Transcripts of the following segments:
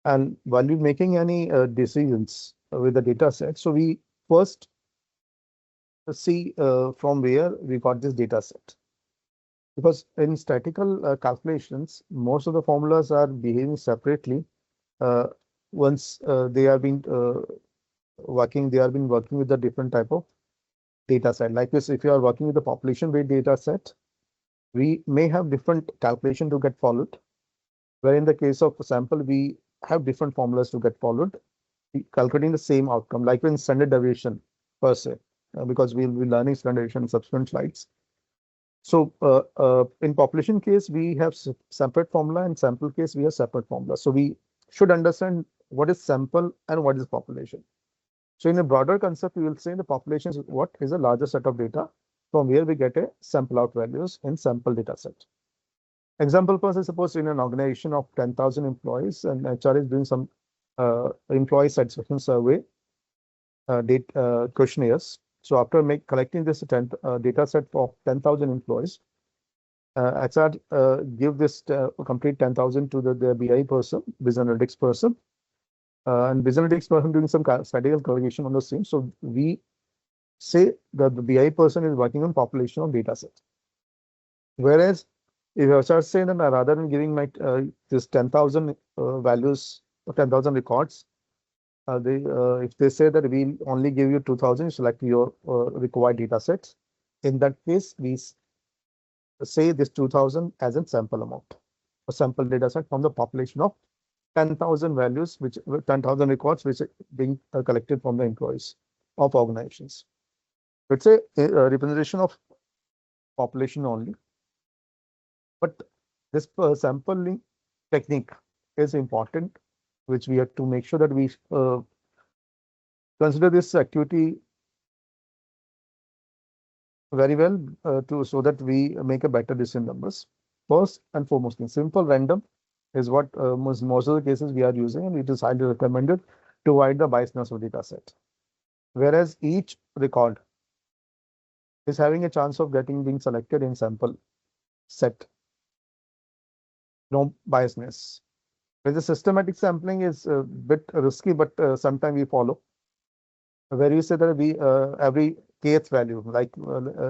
And while we're making any decisions with the data set, so we first see from where we got this data set. Because in statistical calculations, most of the formulas are behaving separately. Uh, once they have been they have been working with a different type of data set. Like this, if you are working with the population-based data set, we may have different calculation to get followed. Where in the case of sample, we have different formulas to get followed, calculating the same outcome, like in standard deviation per se, because we'll be learning standard deviation in subsequent slides. So in population case, we have separate formula, and sample case, we have separate formula. So we should understand what is sample and what is population. So in a broader concept, we will say the population is what is a larger set of data from where we get a sample out values in sample data set. Example person, suppose in an organization of 10,000 employees, and HR is doing some employee satisfaction survey questionnaires. So after collecting this data set for 10,000 employees, HR give this complete 10,000 to the BI person, business analytics person, and business analytics person doing some statistical correlation on the same. So we say that the BI person is working on population of data set. Whereas if HR say that rather than giving my this 10,000 values or 10,000 records, if they say that we'll only give you 2,000, select your required data sets. In that case, we say this 2,000 as a sample amount, a sample data set from the population of 10,000 values, which 10,000 records, which are being collected from the employees of organizations. It's a representation of population only. But this sampling technique is important, which we have to make sure that we consider this activity very well so that we make a better decision numbers. First and foremost thing, simple random is what most of the cases we are using, and it is highly recommended to avoid the biasness of data set. Whereas each record is having a chance of being selected in sample set. No biasness. With the systematic sampling is a bit risky, but sometimes we follow. Where you say that we every kth value, like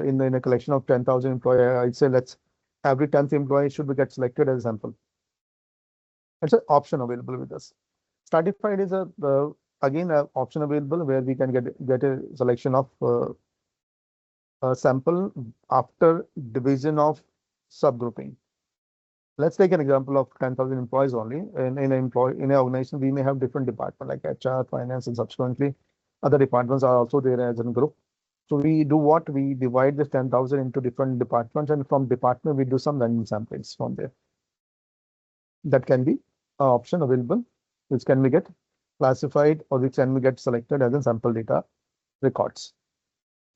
in a collection of 10,000 employees, I'd say every 10th employee should get selected as a sample. It's an option available with us. Stratified is again an option available where we can get a selection of a sample after division of subgrouping. Let's take an example of 10,000 employees only. In an organization, we may have different departments like HR, finance, and subsequently other departments are also there as a group. So we do what? We divide this 10,000 into different departments, and from department, we do some random samplings from there. That can be an option available, which can be get classified or which can be get selected as a sample data records.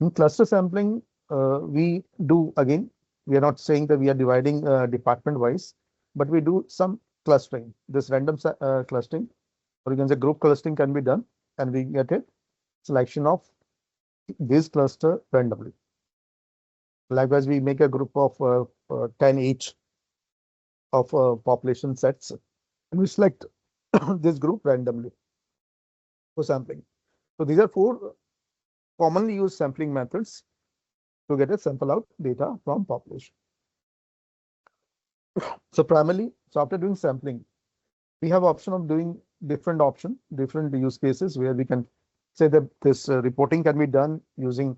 In cluster sampling, we do again, we are not saying that we are dividing department wise, but we do some clustering. This random clustering, or you can say group clustering, can be done, and we get a selection of this cluster randomly. Likewise, we make a group of 10 each of population sets, and we select this group randomly for sampling. So these are 4 commonly used sampling methods to get a sample out data from population. So primarily, so after doing sampling, we have option of doing different use cases where we can say that this reporting can be done using